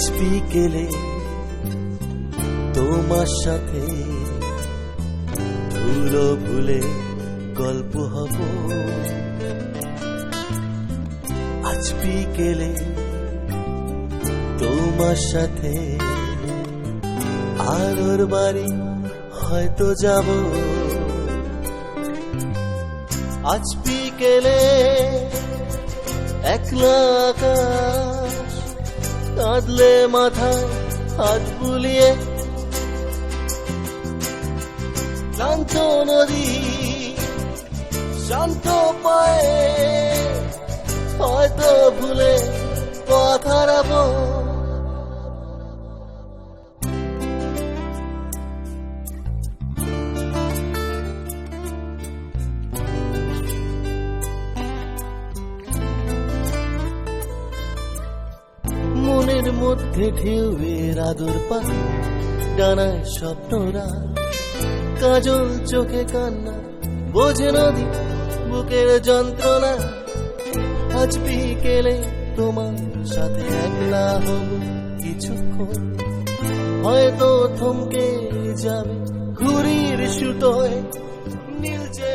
আজ বিকেলে তোমার সাথে ধুলো ভুলে গল্প হব। আজ বিকেলে তোমার সাথে আলোর বাড়ি হয়তো যাব। আজ বিকেলে একলা আকাশ কাঁদলে মাথায় হাত বুলিয়ে, শান্ত নদী শান্ত পায়ে হয়তো ভুলে পথ হারাবো। মনের মধ্যে ঢেউয়ের আদর পাখি ডানায় স্বপ্নরা, কাজল চোখে কান্না বোঝে নদী বুকের যন্ত্রণা। আজ বিকেলে তোমার সাথে একলা হব কিছুক্ষণ, হয়তো থমকে যাবে ঘুড়ির সুতোয় নীল যে